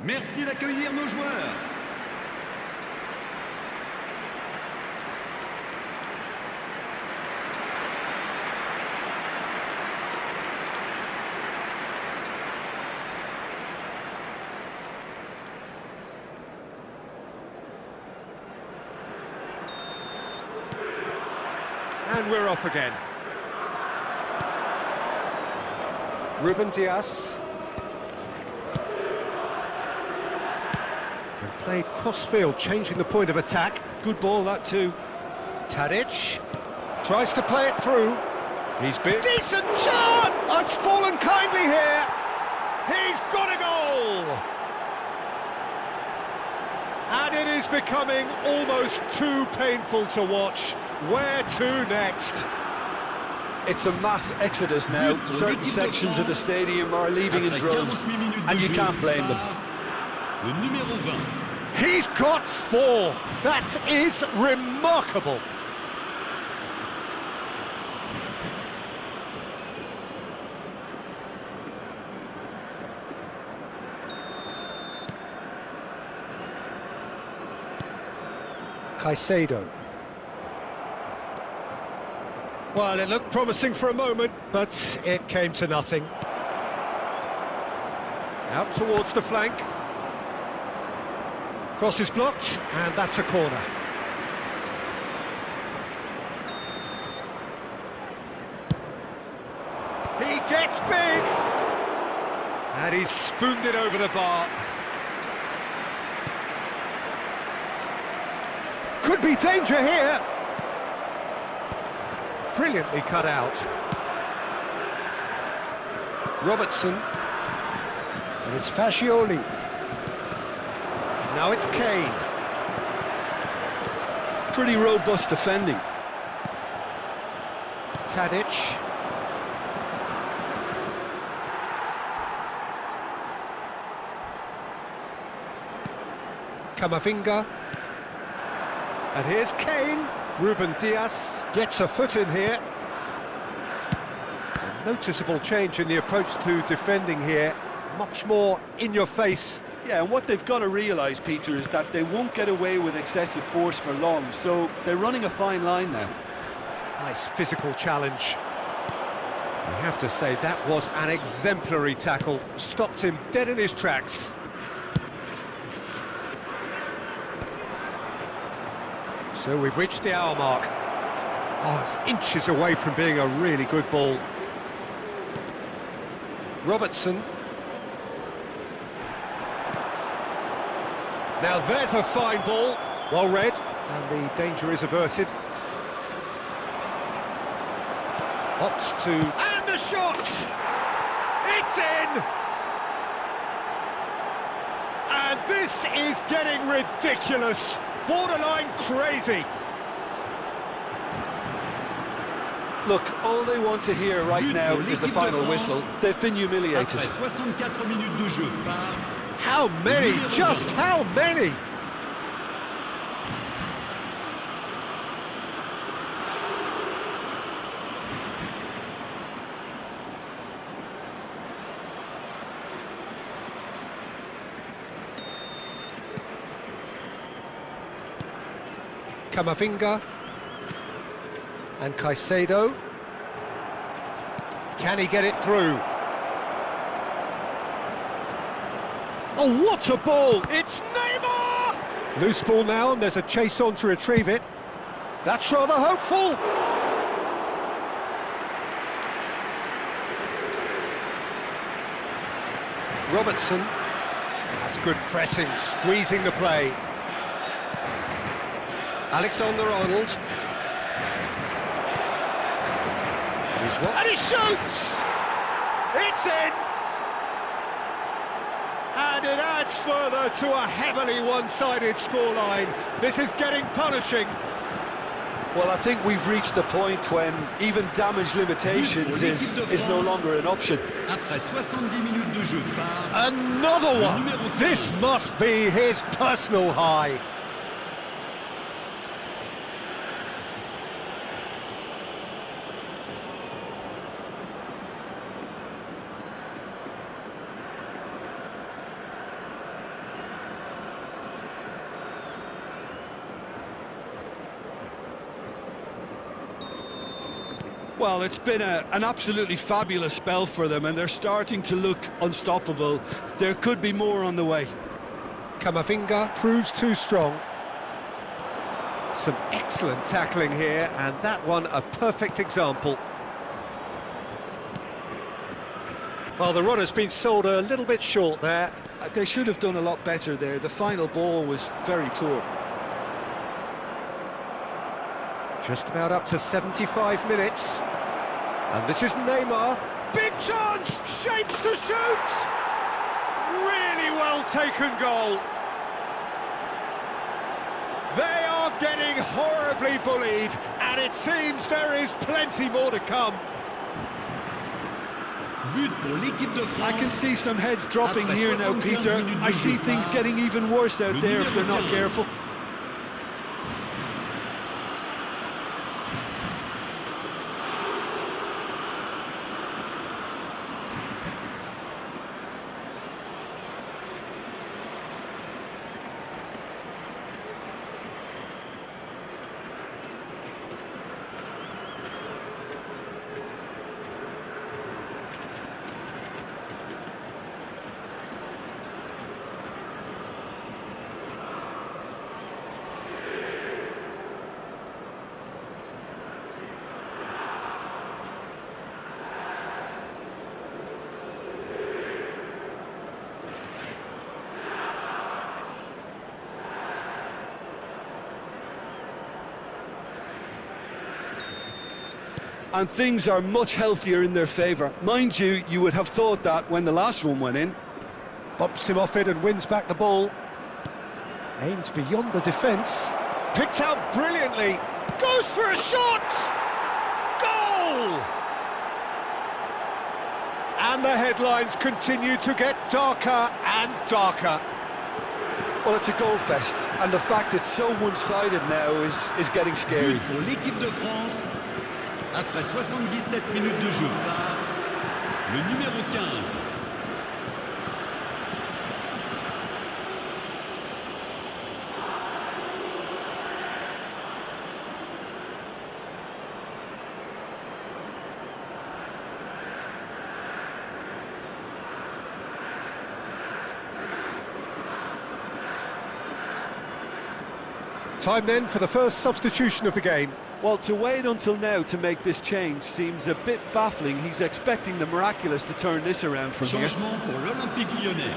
Merci d'accueillir nos joueurs. And we're off again. Ruben Dias. And played cross-field, changing the point of attack. Good ball, that too. Tadic tries to play it through. He's been... Decent shot! Oh, it's fallen kindly here. He's got a goal! And it is becoming almost too painful to watch. Where to next? It's a mass exodus now. Certain sections of the stadium are leaving in droves, and you can't blame them. He's got 4. That is remarkable. Caicedo. Well, it looked promising for a moment, but it came to nothing. Out towards the flank. Cross is blocked, and that's a corner. He gets big! And he's spooned it over the bar. Could be danger here. Brilliantly cut out. Robertson. And it's Fascioli. Now it's Kane. Pretty robust defending. Tadic. Camavinga. And here's Kane. Ruben Dias gets a foot in here. A noticeable change in the approach to defending here. Much more in your face. Yeah, and what they've got to realise, Peter, is that they won't get away with excessive force for long, so they're running a fine line now. Nice physical challenge. I have to say, that was an exemplary tackle. Stopped him dead in his tracks. So we've reached the hour mark. Oh, it's inches away from being a really good ball. Robertson. Now there's a fine ball. Well read. And the danger is averted. Opts to... And the shot! It's in! And this is getting ridiculous. Borderline crazy. Look, all they want to hear right now is the final whistle. They've been humiliated. How many? Just how many? Camavinga and Caicedo. Can he get it through? Oh, what a ball! It's Neymar! Loose ball now, and there's a chase on to retrieve it. That's rather hopeful. Robertson. That's good pressing, squeezing the play. Alexander-Arnold. And he shoots! It's in! And it adds further to a heavily one-sided scoreline. This is getting punishing. Well, I think we've reached the point when even damage limitations is no longer an option. Another one! This must be his personal high. Well, it's been an absolutely fabulous spell for them, and they're starting to look unstoppable. There could be more on the way. Camavinga proves too strong. Some excellent tackling here, and that one a perfect example. Well, the run has been sold a little bit short there. They should have done a lot better there. The final ball was very poor. Just about up to 75 minutes. And this is Neymar. Big chance! Shapes to shoot! Really well taken goal. They are getting horribly bullied, and it seems there is plenty more to come. I can see some heads dropping here now, Peter. I see things getting even worse out there if they're not careful. And things are much healthier in their favour. Mind you, you would have thought that when the last one went in. Bumps him off it and wins back the ball. Aimed beyond the defence. Picked out brilliantly. Goes for a shot! Goal! And the headlines continue to get darker and darker. Well, it's a goal fest, and the fact it's so one-sided now is getting scary. Pour l'équipe de France, après 77 minutes de jeu, par le numéro 15. Time then for the first substitution of the game. Well, to wait until now to make this change seems a bit baffling. He's expecting the miraculous to turn this around from here. Changement pour l'Olympique Lyonnais.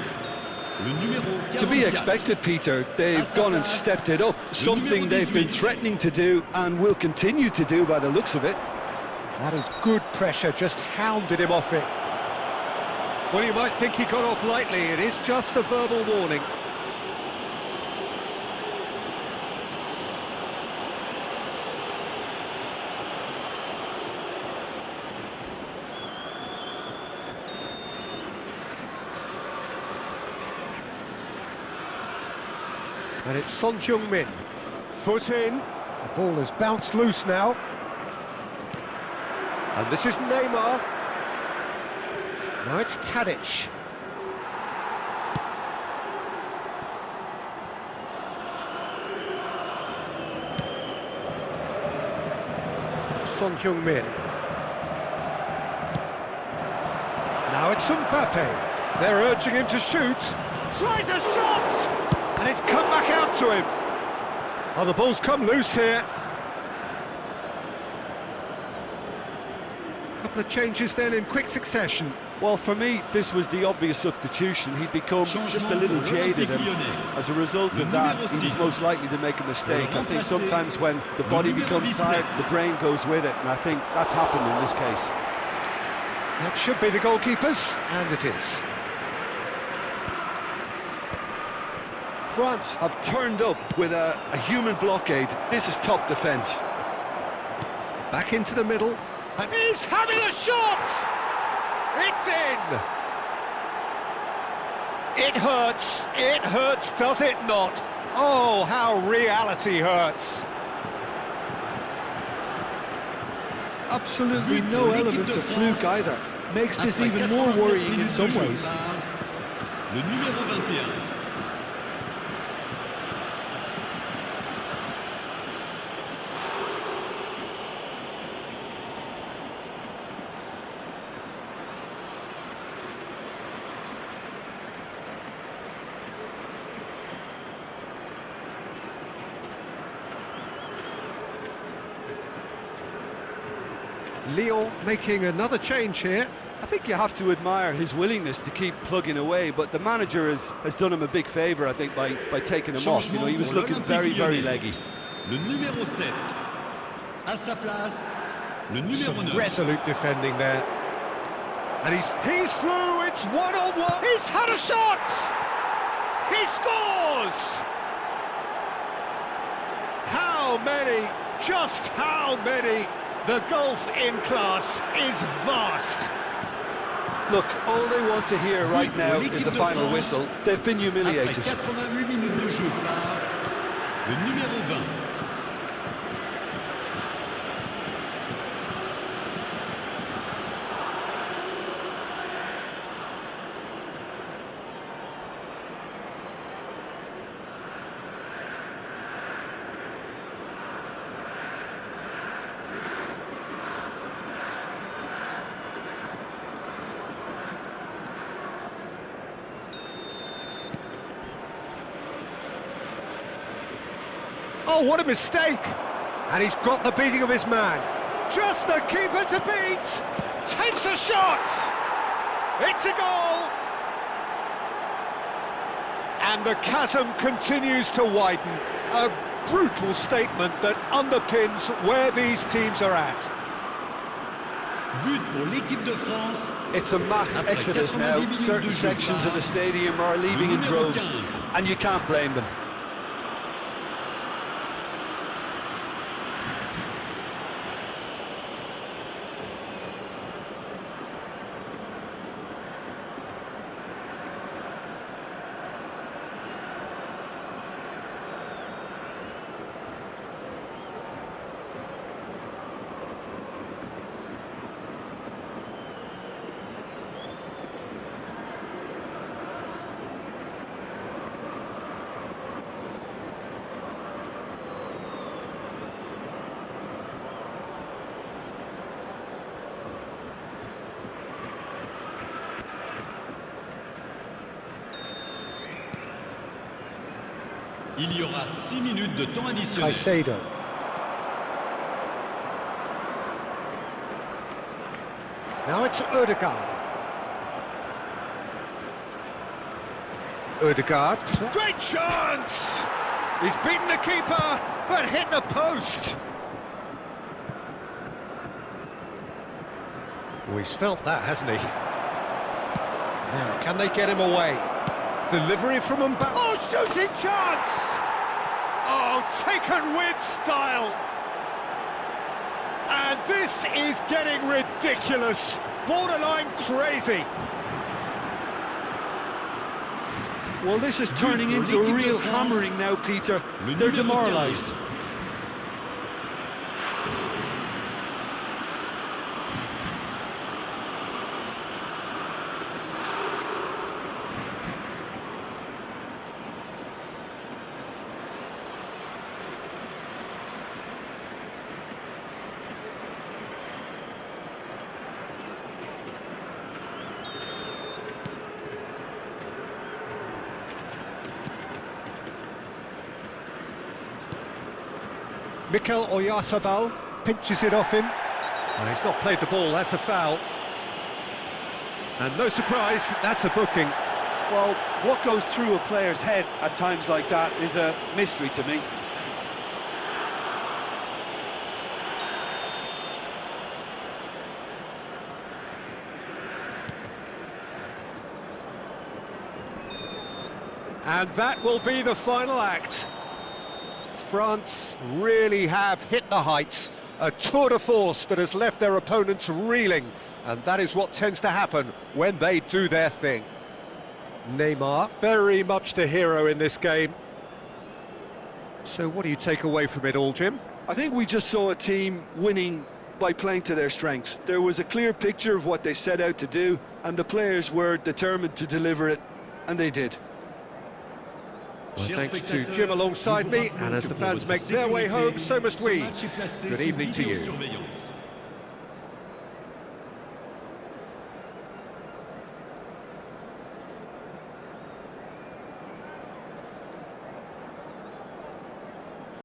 Le numéro To be 44. expected, Peter. They've gone and stepped it up, something they've been threatening to do and will continue to do by the looks of it. That is good pressure, just hounded him off it. Well, you might think he got off lightly. It is just a verbal warning. And it's Son Heung-min. Foot in. The ball has bounced loose now. And this is Neymar. Now it's Tadic. Son Heung-min. Now it's Mbappe. They're urging him to shoot. Tries a shot! And it's come back out to him. Oh, the ball's come loose here. Couple of changes then in quick succession. Well, for me, this was the obvious substitution. He'd become just a little jaded, and as a result of that, he was most likely to make a mistake. I think sometimes when the body becomes tired, the brain goes with it, and I think that's happened in this case. That should be the goalkeepers, and it is. France have turned up with a human blockade. This is top defence. Back into the middle. And he's having a shot! It's in! It hurts, does it not? Oh, how reality hurts. Absolutely no element of fluke either. Makes this even more worrying in some ways. Le numéro 21. Lyon making another change here. I think you have to admire his willingness to keep plugging away, but the manager has done him a big favour, I think, by taking him off. You know, he was looking very, very leggy. Le numéro 7. À sa place, le numéro Some 9. resolute defending there. And he's through, it's one-on-one. He's had a shot! He scores! How many? Just how many? The gulf in class is vast. Look, all they want to hear right now is the final whistle. They've been humiliated. Après 88 minutes de jeu par le numéro 20. Oh, what a mistake! And he's got the beating of his man. Just the keeper to beat! Takes a shot! It's a goal! And the chasm continues to widen. A brutal statement that underpins where these teams are at. But pour l'équipe de France. It's a mass exodus now. Certain sections of the stadium are leaving in droves, and you can't blame them. Il y aura 6 minutes de temps additionnel. Caicedo. Now it's Ødegaard. Ødegaard. Great chance! He's beaten the keeper, but hit the post. Oh, he's felt that, hasn't he? Now, can they get him away? Delivery from Mbappe. Oh, shooting chance! Oh, taken with style. And this is getting ridiculous. Borderline crazy. Well, this is turning into a real hammering now, Peter. They're demoralised. Mikel Oyarzabal pinches it off him. Well, he's not played the ball, that's a foul. And no surprise, that's a booking. Well, what goes through a player's head at times like that is a mystery to me. And that will be the final act. France really have hit the heights, a tour de force that has left their opponents reeling, and that is what tends to happen when they do their thing. Neymar, very much the hero in this game. So what do you take away from it all, Jim? I think we just saw a team winning by playing to their strengths. There was a clear picture of what they set out to do, and the players were determined to deliver it, and they did. Well, thanks to Jim alongside me, and as the fans make their way home, so must we. Good evening to you.